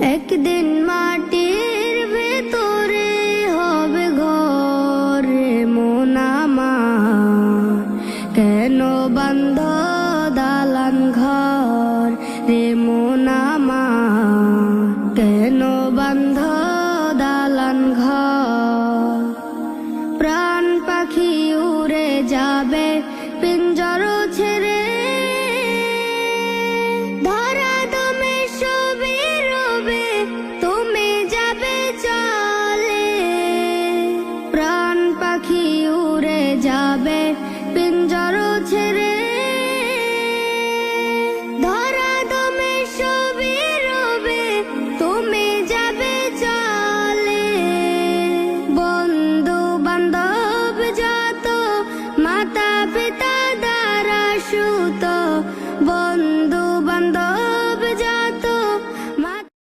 একদিন মাটির ভেতরে হবে ঘর রে মন আমার, কেন বান্ধ দালান ঘর রে মন আমার, কেন